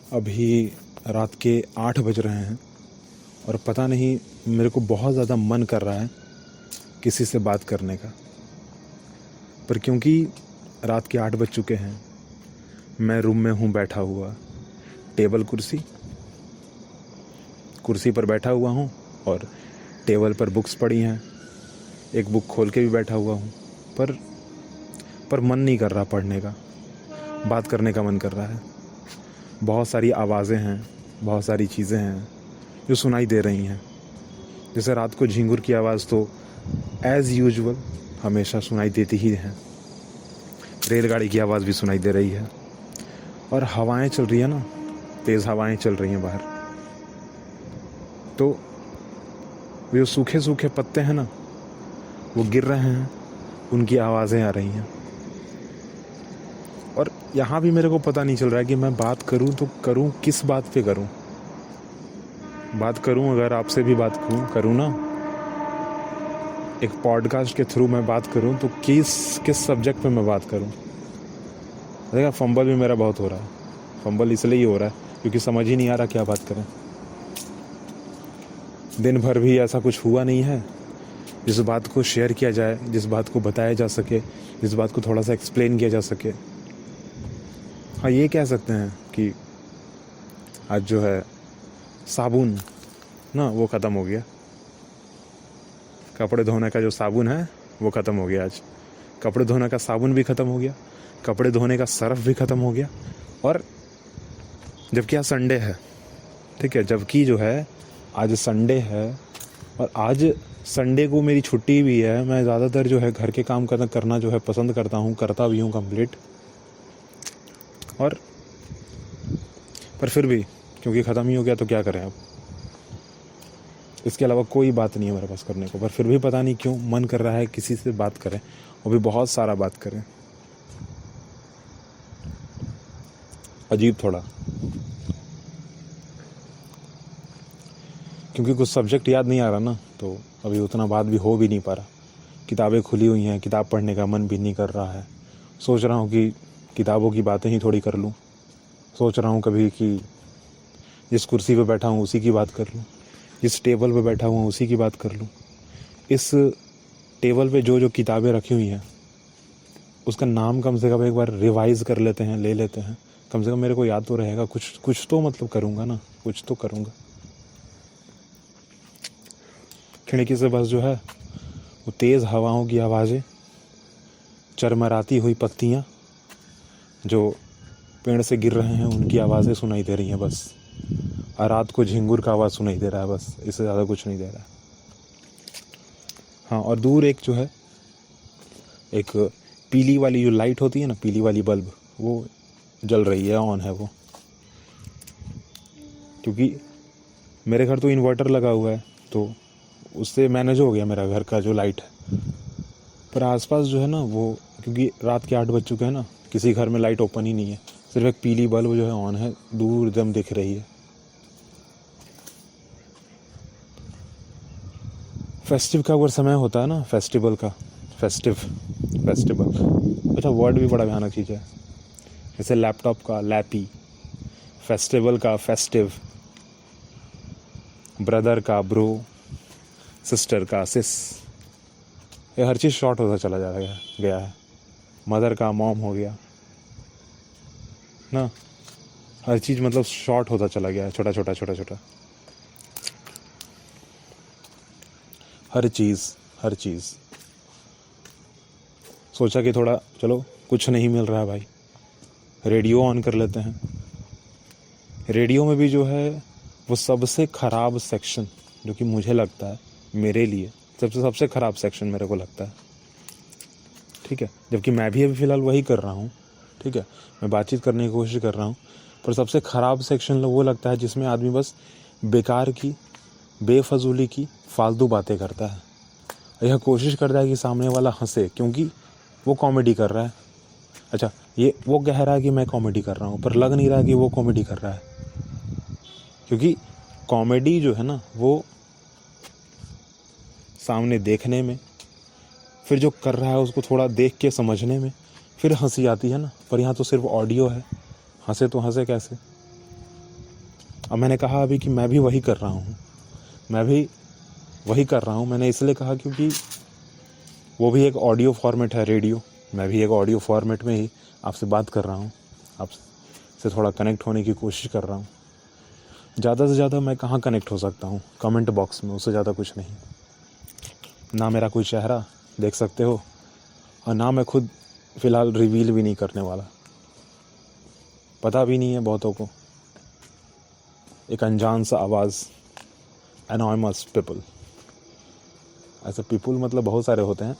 अभी रात के 8 बज रहे हैं और पता नहीं मेरे को बहुत ज़्यादा मन कर रहा है किसी से बात करने का, पर क्योंकि रात के 8 बज चुके हैं, मैं रूम में हूँ बैठा हुआ, टेबल कुर्सी पर बैठा हुआ हूँ और टेबल पर बुक्स पड़ी हैं, एक बुक खोल के भी बैठा हुआ हूँ, पर मन नहीं कर रहा पढ़ने का, बात करने का मन कर रहा है। बहुत सारी आवाज़ें हैं, बहुत सारी चीज़ें हैं जो सुनाई दे रही हैं। जैसे रात को झिंगुर की आवाज़ तो एज़ यूजुअल हमेशा सुनाई देती ही है, रेलगाड़ी की आवाज़ भी सुनाई दे रही है, और हवाएं चल रही है ना, तेज़ हवाएं चल रही हैं बाहर, तो वो जो सूखे सूखे पत्ते हैं ना वो गिर रहे हैं, उनकी आवाज़ें आ रही हैं। और यहाँ भी मेरे को पता नहीं चल रहा है कि मैं बात करूँ तो करूँ किस बात पे करूँ। बात करूँ, अगर आपसे भी बात करूँ ना, एक पॉडकास्ट के थ्रू मैं बात करूँ तो किस सब्जेक्ट पे मैं बात करूँ। देखा, फंबल भी मेरा बहुत हो रहा है। फंबल इसलिए ही हो रहा है क्योंकि समझ ही नहीं आ रहा क्या बात करें। दिन भर भी ऐसा कुछ हुआ नहीं है जिस बात को शेयर किया जाए, जिस बात को बताया जा सके, जिस बात को थोड़ा सा एक्सप्लेन किया जा सके। हाँ, ये कह सकते हैं कि आज जो है साबुन ना वो ख़त्म हो गया। कपड़े धोने का जो साबुन है वो ख़त्म हो गया। आज कपड़े धोने का साबुन भी ख़त्म हो गया, कपड़े धोने का सर्फ भी ख़त्म हो गया। और जबकि आज संडे है, ठीक है, जबकि जो है आज संडे है और आज संडे को मेरी छुट्टी भी है। मैं ज़्यादातर जो है घर के काम करना जो है पसंद करता हूँ, करता भी हूँ कंप्लीट। और पर फिर भी क्योंकि ख़त्म ही हो गया तो क्या करें अब, इसके अलावा कोई बात नहीं है मेरे पास करने को। पर फिर भी पता नहीं क्यों मन कर रहा है किसी से बात करें, और भी बहुत सारा बात करें। अजीब थोड़ा, क्योंकि कुछ सब्जेक्ट याद नहीं आ रहा ना, तो अभी उतना बात भी हो भी नहीं पा रहा। किताबें खुली हुई हैं, किताब पढ़ने का मन भी नहीं कर रहा है। सोच रहा हूँ कि किताबों की बातें ही थोड़ी कर लूँ। सोच रहा हूँ कभी कि जिस कुर्सी पे बैठा हूँ उसी की बात कर लूँ, जिस टेबल पे बैठा हूँ उसी की बात कर लूँ। इस टेबल पे जो जो किताबें रखी हुई हैं उसका नाम कम से कम एक बार रिवाइज़ कर लेते हैं, ले लेते हैं। कम से कम मेरे को याद तो रहेगा, कुछ तो मतलब करूँगा ना, कुछ तो करूँगा। खिड़की से बस जो है वो तेज़ हवाओं की आवाज़ें, चरमराती हुई पत्तियाँ जो पेड़ से गिर रहे हैं उनकी आवाज़ें सुनाई दे रही हैं बस। और रात को झिंगुर का आवाज़ सुनाई दे रहा है बस, इससे ज़्यादा कुछ नहीं दे रहा है। हाँ, और दूर एक जो है एक पीली वाली जो लाइट होती है ना, पीली वाली बल्ब, वो जल रही है, ऑन है वो। क्योंकि मेरे घर तो इन्वर्टर लगा हुआ है तो उससे मैनेज हो गया मेरा घर का जो लाइट है। पर आसपास जो है ना वो, क्योंकि रात के 8 बज चुके हैं ना, किसी घर में लाइट ओपन ही नहीं है, सिर्फ एक पीली बल्ब जो है ऑन है, दूर एकदम दिख रही है। फेस्टिव का अगर समय होता है ना, फेस्टिवल, अच्छा वर्ड भी बड़ा भयानक चीज़ है। जैसे लैपटॉप का लैपी, फेस्टिवल का फेस्टिव, ब्रदर का ब्रो, सिस्टर का सिस, ये हर चीज़ शॉर्ट होता चला गया है। मदर का मॉम हो गया ना, हर चीज़ मतलब शॉर्ट होता चला गया है, छोटा छोटा। हर चीज़ सोचा कि थोड़ा चलो, कुछ नहीं मिल रहा है भाई, रेडियो ऑन कर लेते हैं। रेडियो में भी जो है वो सबसे ख़राब सेक्शन, जो कि मुझे लगता है मेरे लिए सबसे ख़राब सेक्शन मेरे को लगता है, ठीक है। जबकि मैं भी अभी फ़िलहाल वही कर रहा हूँ, ठीक है, मैं बातचीत करने की कोशिश कर रहा हूँ, पर सबसे ख़राब सेक्शन वो लगता है जिसमें आदमी बस बेकार की, बेफजूली की फालतू बातें करता है। यह कोशिश करता है कि सामने वाला हंसे क्योंकि वो कॉमेडी कर रहा है। अच्छा, ये वो कह रहा है कि मैं कॉमेडी कर रहा हूँ, पर लग नहीं रहा कि वो कॉमेडी कर रहा है। क्योंकि कॉमेडी जो है ना वो सामने देखने में, फिर जो कर रहा है उसको थोड़ा देख के समझने में, फिर हंसी आती है ना। पर यहाँ तो सिर्फ ऑडियो है, हंसे तो हंसे कैसे। अब मैंने कहा अभी कि मैं भी वही कर रहा हूँ, मैं भी वही कर रहा हूँ। मैंने इसलिए कहा क्योंकि वो भी एक ऑडियो फॉर्मेट है, रेडियो, मैं भी एक ऑडियो फॉर्मेट में ही आपसे बात कर रहा हूँ, आपसे थोड़ा कनेक्ट होने की कोशिश कर रहा हूँ। ज़्यादा से ज़्यादा मैं कहाँ कनेक्ट हो सकता हूँ? कमेंट बॉक्स में, उससे ज़्यादा कुछ नहीं। ना मेरा कोई चेहरा देख सकते हो और ना मैं खुद फ़िलहाल रिवील भी नहीं करने वाला। पता भी नहीं है बहुतों को, एक अनजान सा आवाज़, एनॉनिमस पीपल। ऐसे पीपल मतलब बहुत सारे होते हैं,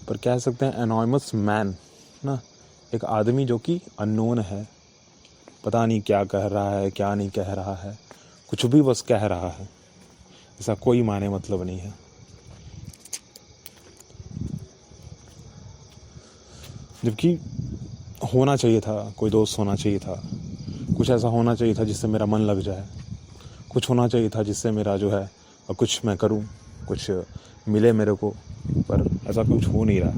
पर कह सकते हैं एनॉनिमस मैन ना, एक आदमी जो कि अननोन है, पता नहीं क्या कह रहा है क्या नहीं कह रहा है, कुछ भी बस कह रहा है, ऐसा कोई माने मतलब नहीं है। जबकि होना चाहिए था, कोई दोस्त होना चाहिए था, कुछ ऐसा होना चाहिए था जिससे मेरा मन लग जाए, कुछ होना चाहिए था जिससे मेरा जो है कुछ मैं करूं, कुछ मिले मेरे को, पर ऐसा कुछ हो नहीं रहा।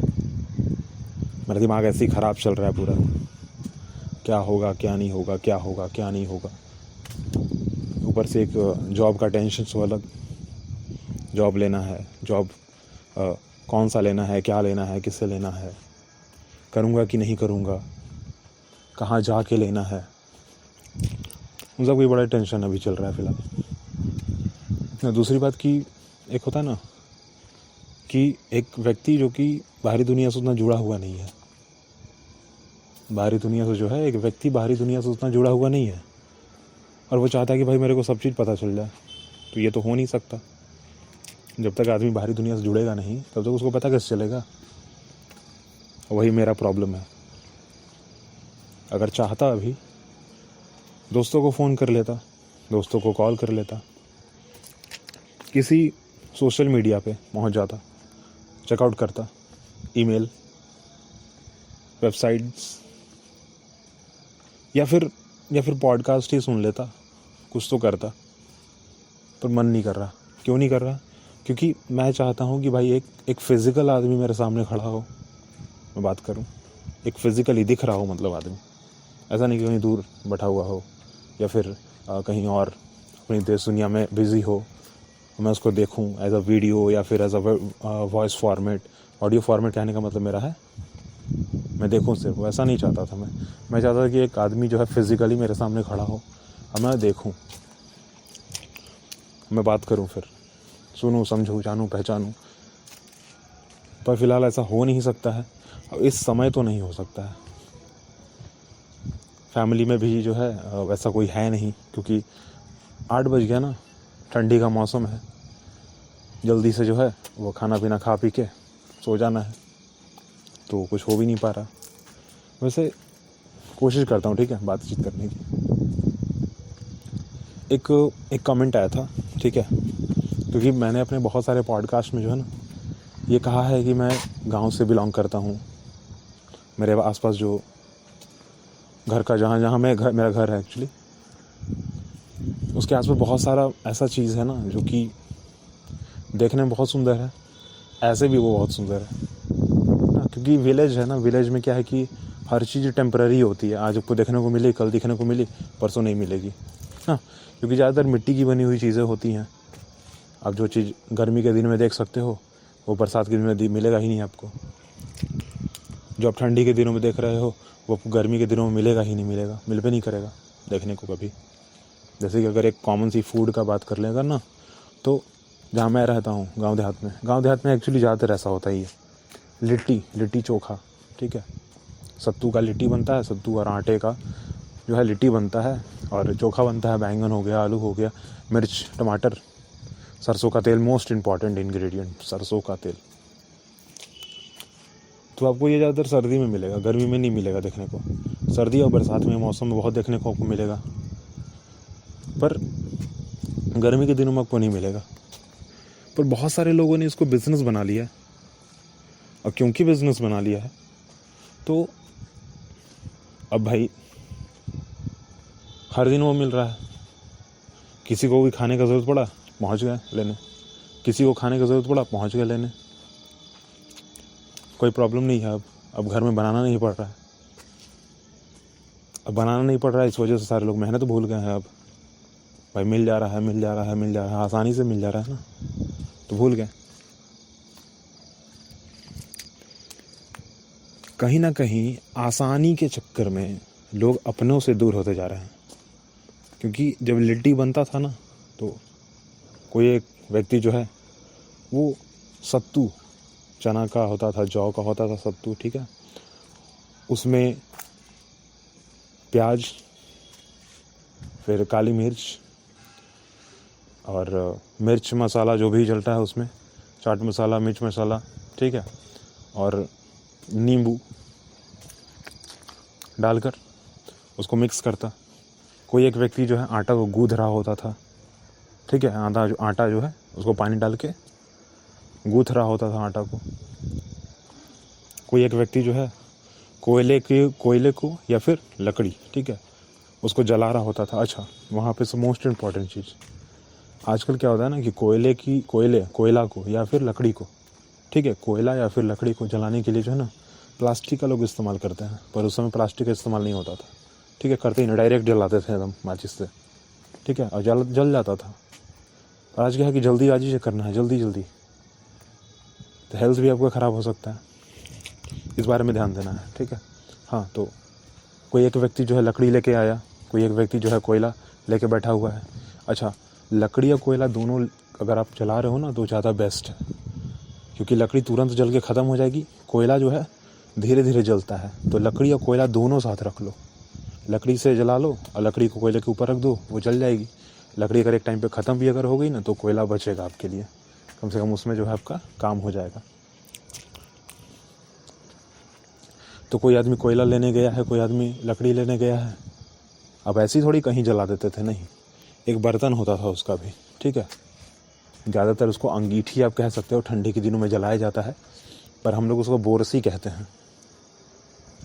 मेरा दिमाग ऐसे ही ख़राब चल रहा है पूरा, क्या होगा क्या नहीं होगा, क्या होगा क्या नहीं होगा। ऊपर से एक जॉब का टेंशन सो अलग, जॉब लेना है, जॉब कौन सा लेना है, क्या लेना है, किससे लेना है, करूँगा कि नहीं करूँगा, कहाँ जा के लेना है, उन सब कोई बड़ा टेंशन अभी चल रहा है फ़िलहाल। दूसरी बात कि एक होता है ना कि एक व्यक्ति जो कि बाहरी दुनिया से उतना जुड़ा हुआ नहीं है, बाहरी दुनिया से जो है एक व्यक्ति बाहरी दुनिया से उतना जुड़ा हुआ नहीं है, और वो चाहता है कि भाई मेरे को सब चीज़ पता चल जाए। तो ये तो हो नहीं सकता। जब तक आदमी बाहरी दुनिया से जुड़ेगा नहीं तब तक उसको पता कैसे चलेगा? वही मेरा प्रॉब्लम है। अगर चाहता अभी दोस्तों को फ़ोन कर लेता, दोस्तों को कॉल कर लेता, किसी सोशल मीडिया पे पहुंच जाता, चेकआउट करता, ईमेल, वेबसाइट्स, या फिर पॉडकास्ट ही सुन लेता, कुछ तो करता। पर मन नहीं कर रहा। क्यों नहीं कर रहा? क्योंकि मैं चाहता हूँ कि भाई एक फ़िज़िकल आदमी मेरे सामने खड़ा हो, मैं बात करूँ, एक फ़िज़िकली दिख रहा हो, मतलब आदमी, ऐसा नहीं कि कहीं दूर बैठा हुआ हो या फिर कहीं और अपनी देश दुनिया में बिज़ी हो, मैं उसको देखूं एज अ वीडियो या फिर as a voice format, audio format. कहने का मतलब मेरा है मैं देखूं सिर्फ, वैसा नहीं चाहता था मैं चाहता था कि एक आदमी जो है फिज़िकली मेरे सामने खड़ा हो और मैं देखूं, मैं बात करूं, फिर सुनूं, समझूं, जानूं, पहचानूं। पर फिलहाल ऐसा हो नहीं सकता है, और इस समय तो नहीं हो सकता है। फैमिली में भी जो है वैसा कोई है नहीं, क्योंकि 8 बज गया ना, ठंडी का मौसम है, जल्दी से जो है वो खाना पीना खा पी के सो जाना है, तो कुछ हो भी नहीं पा रहा। वैसे कोशिश करता हूँ, ठीक है, बातचीत करने की। एक कमेंट आया था, ठीक है, क्योंकि मैंने अपने बहुत सारे पॉडकास्ट में जो है ना ये कहा है कि मैं गांव से बिलोंग करता हूँ। मेरे आसपास जो घर का जहाँ मेरा घर है एक्चुअली, उसके आसपास बहुत सारा ऐसा चीज़ है ना जो कि देखने में बहुत सुंदर है, ऐसे भी वो बहुत सुंदर है ना, क्योंकि विलेज है ना, विलेज में क्या है कि हर चीज़ टेम्पररी होती है। आज आपको देखने को मिली, कल देखने को मिली, परसों नहीं मिलेगी ना, क्योंकि ज़्यादातर मिट्टी की बनी हुई चीज़ें होती हैं। अब जो चीज़ गर्मी के दिन में देख सकते हो वो बरसात के दिन में मिलेगा ही नहीं आपको। जो आप ठंडी के दिनों में देख रहे हो वो गर्मी के दिनों में मिलेगा ही नहीं, मिल भी नहीं करेगा देखने को कभी। जैसे कि अगर एक कॉमन सी फूड का बात कर लें अगर ना, तो जहाँ मैं रहता हूँ गांव देहात में एक्चुअली ज़्यादातर ऐसा होता ही है, लिट्टी चोखा, ठीक है, सत्तू का लिट्टी बनता है, सत्तू और आटे का जो है लिट्टी बनता है, और चोखा बनता है, बैंगन हो गया, आलू हो गया, मिर्च, टमाटर, सरसों का तेल, मोस्ट इम्पॉर्टेंट इंग्रेडिएंट सरसों का तेल। तो आपको ये ज़्यादातर सर्दी में मिलेगा, गर्मी में नहीं मिलेगा देखने को। सर्दी और बरसात में मौसम में बहुत देखने को आपको मिलेगा, पर गर्मी के दिनों में आपको नहीं मिलेगा। पर बहुत सारे लोगों ने इसको बिज़नेस बना लिया है, और क्योंकि बिज़नेस बना लिया है तो अब भाई हर दिन वो मिल रहा है। किसी को भी खाने का ज़रूरत पड़ा, पहुंच गए लेने, किसी को खाने का ज़रूरत पड़ा, पहुंच गए लेने। कोई प्रॉब्लम नहीं है। अब घर में बनाना नहीं पड़ रहा है, अब बनाना नहीं पड़ रहा है, इस वजह से सारे लोग मेहनत भूल गए हैं। अब भाई मिल जा रहा है, मिल जा रहा है, मिल जा रहा है, आसानी से मिल जा रहा है ना, तो भूल गए। कहीं ना कहीं आसानी के चक्कर में लोग अपनों से दूर होते जा रहे हैं। क्योंकि जब लिट्टी बनता था ना, तो कोई एक व्यक्ति जो है वो सत्तू, चना का होता था, जौ का होता था सत्तू, ठीक है, उसमें प्याज, फिर काली मिर्च और मिर्च मसाला जो भी चलता है उसमें, चाट मसाला, मिर्च मसाला, ठीक है, और नींबू डालकर उसको मिक्स करता। कोई एक व्यक्ति जो है आटा को गूँध रहा होता था, ठीक है, आटा जो है उसको पानी डाल के गूँथ रहा होता था आटा को। कोई एक व्यक्ति जो है कोयले को या फिर लकड़ी, ठीक है, उसको जला रहा होता था। अच्छा, वहाँ पे से मोस्ट इम्पॉर्टेंट चीज़, आजकल क्या होता है ना कि कोयला को या फिर लकड़ी को, ठीक है, कोयला या फिर लकड़ी को जलाने के लिए जो है ना प्लास्टिक का लोग इस्तेमाल करते हैं। पर उस समय प्लास्टिक का इस्तेमाल नहीं होता था, ठीक है, करते ही ना, डायरेक्ट जलाते थे एकदम माचिस से, ठीक है, और जल जाता था। पर आज क्या है कि जल्दीबाजी से करना है, जल्दी, तो हेल्थ भी आपका ख़राब हो सकता है, इस बारे में ध्यान देना है, ठीक है। हाँ, तो कोई एक व्यक्ति जो है लकड़ी लेके आया, कोई एक व्यक्ति जो है कोयला लेके बैठा हुआ है। अच्छा, लकड़ी या कोयला दोनों अगर आप जला रहे हो ना तो ज़्यादा बेस्ट है, क्योंकि लकड़ी तुरंत जल के ख़त्म हो जाएगी, कोयला जो है धीरे धीरे जलता है। तो लकड़ी और कोयला दोनों साथ रख लो, लकड़ी से जला लो और लकड़ी को कोयले के ऊपर रख दो, वो जल जाएगी। लकड़ी अगर एक टाइम पे ख़त्म भी अगर हो गई ना तो कोयला बचेगा आपके लिए, कम से कम उसमें जो है आपका काम हो जाएगा। तो कोई आदमी कोयला लेने गया है, कोई आदमी लकड़ी लेने गया है। अब ऐसी थोड़ी कहीं जला देते थे, नहीं, एक बर्तन होता था उसका भी, ठीक है। ज़्यादातर उसको अंगीठी आप कह सकते हो, ठंडी के दिनों में जलाया जाता है, पर हम लोग उसको बोरसी कहते हैं,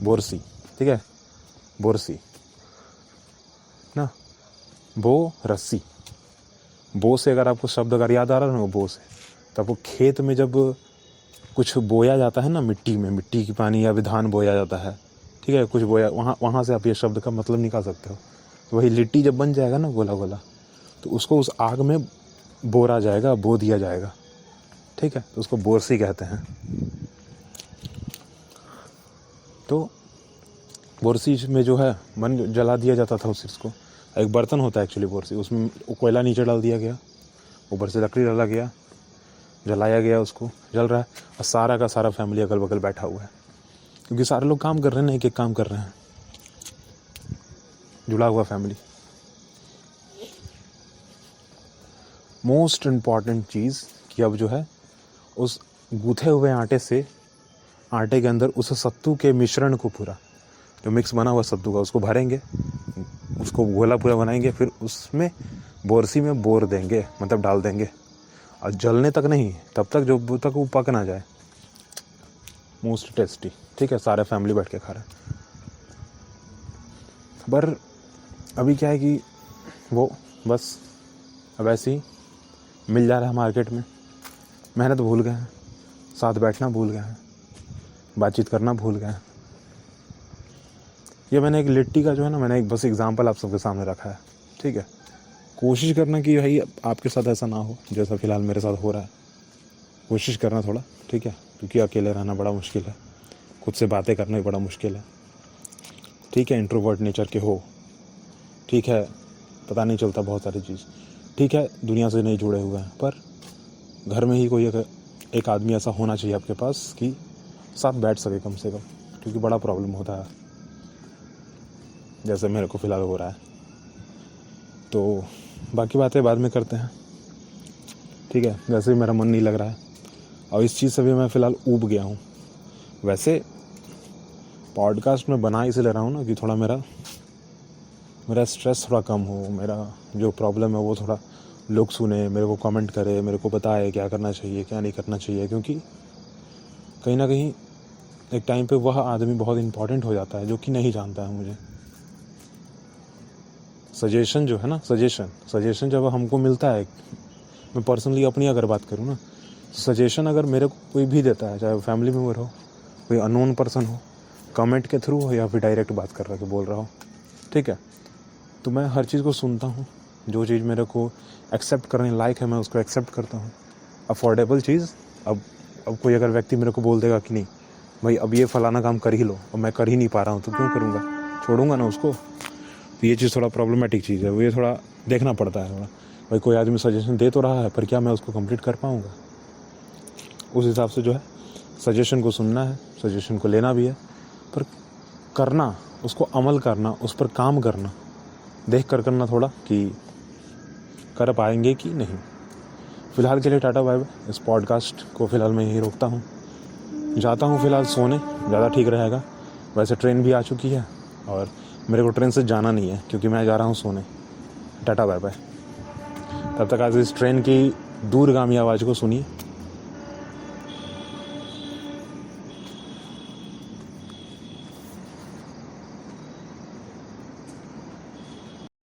बोरसी, ठीक है, बोरसी ना, बो रस्सी, बो से अगर आपको शब्द अगर याद आ रहा है ना, वो बो से, तब वो खेत में जब कुछ बोया जाता है ना, मिट्टी की पानी या धान बोया जाता है, ठीक है, कुछ बोया, वहाँ से आप ये शब्द का मतलब निकाल सकते हो। तो वही लिट्टी जब बन जाएगा ना गोला गोला, तो उसको उस आग में बोरा जाएगा, बो दिया जाएगा, ठीक है, तो उसको बोरसी कहते हैं। तो बोरसी में जो है जला दिया जाता था उस चीज़ को। एक बर्तन होता है एक्चुअली बोरसी, उसमें कोयला नीचे डाल दिया गया, ऊपर से लकड़ी डाला गया, जलाया गया, उसको जल रहा है, और सारा का सारा फैमिली अगल बगल बैठा हुआ है, क्योंकि सारे लोग काम कर रहे हैं, एक एक काम कर रहे हैं, जुड़ा हुआ फैमिली। मोस्ट इम्पॉर्टेंट चीज़ कि अब जो है उस गूँथे हुए आटे के अंदर उस सत्तू के मिश्रण को, पूरा जो मिक्स बना हुआ सत्तू का, उसको भरेंगे, उसको गोला पूरा बनाएंगे, फिर उसमें बोरसी में बोर देंगे, मतलब डाल देंगे, और जलने तक नहीं, तब तक जो तक वो पक ना जाए। मोस्ट टेस्टी, ठीक है, सारे फैमिली बैठ के खा रहे हैं। पर अभी क्या है कि वो बस अब ऐसे ही मिल जा रहा है मार्केट में, मेहनत भूल गए हैं, साथ बैठना भूल गए हैं, बातचीत करना भूल गए हैं। ये मैंने एक लिट्टी का जो है ना, मैंने एक बस एग्जांपल आप सबके सामने रखा है, ठीक है। कोशिश करना कि भाई आपके साथ ऐसा ना हो जैसा फ़िलहाल मेरे साथ हो रहा है, कोशिश करना थोड़ा, ठीक है, क्योंकि अकेले रहना बड़ा मुश्किल है, खुद से बातें करना भी बड़ा मुश्किल है, ठीक है, इंट्रोवर्ट नेचर के हो, ठीक है, पता नहीं चलता बहुत सारी चीज़, ठीक है, दुनिया से नहीं जुड़े हुए हैं, पर घर में ही कोई एक आदमी ऐसा होना चाहिए आपके पास कि साथ बैठ सके कम से कम, क्योंकि बड़ा प्रॉब्लम होता है, जैसे मेरे को फ़िलहाल हो रहा है। तो बाकी बातें बाद में करते हैं, ठीक है। वैसे भी मेरा मन नहीं लग रहा है, और इस चीज़ से भी मैं फ़िलहाल ऊब गया हूँ। वैसे पॉडकास्ट में बना इसलिए रहा हूँ ना कि थोड़ा मेरा स्ट्रेस थोड़ा कम हो, मेरा जो प्रॉब्लम है वो थोड़ा लोग सुने, मेरे को कमेंट करे, मेरे को बताए क्या करना चाहिए क्या नहीं करना चाहिए, क्योंकि कहीं ना कहीं एक टाइम पे वह आदमी बहुत इम्पोर्टेंट हो जाता है जो कि नहीं जानता है मुझे। सजेशन जो है ना, सजेशन जब हमको मिलता है, मैं पर्सनली अपनी अगर बात करूँ ना, सजेशन अगर मेरे को कोई भी देता है, चाहे वो फैमिली मेम्बर हो, कोई अननोन पर्सन हो, कमेंट के थ्रू हो या फिर डायरेक्ट बात कर रहा के बोल रहा हो, ठीक है, तो मैं हर चीज़ को सुनता हूँ, जो चीज़ मेरे को एक्सेप्ट करने लायक है मैं उसको एक्सेप्ट करता हूँ। अफोर्डेबल चीज़, अब कोई अगर व्यक्ति मेरे को बोल देगा कि नहीं भाई अब ये फ़लाना काम कर ही लो और मैं कर ही नहीं पा रहा हूँ तो क्यों करूँगा, छोड़ूंगा ना उसको। तो ये चीज़ थोड़ा प्रॉब्लमेटिक चीज़ है, वो ये थोड़ा देखना पड़ता है थोड़ा, भाई कोई आदमी सजेशन दे तो रहा है पर क्या मैं उसको कंप्लीट कर पाऊँगा। उस हिसाब से जो है सजेशन को सुनना है, सजेशन को लेना भी है, पर करना, उसको अमल करना, उस पर काम करना, देख कर करना थोड़ा कि कर पाएंगे कि नहीं। फ़िलहाल के लिए टाटा बाय बाय। इस पॉडकास्ट को फ़िलहाल मैं यहीं रोकता हूँ, जाता हूँ फ़िलहाल सोने, ज़्यादा ठीक रहेगा। वैसे ट्रेन भी आ चुकी है और मेरे को ट्रेन से जाना नहीं है क्योंकि मैं जा रहा हूँ सोने। Tata bye bye. तब तक आज इस ट्रेन की दूरगामी आवाज़ को सुनिए।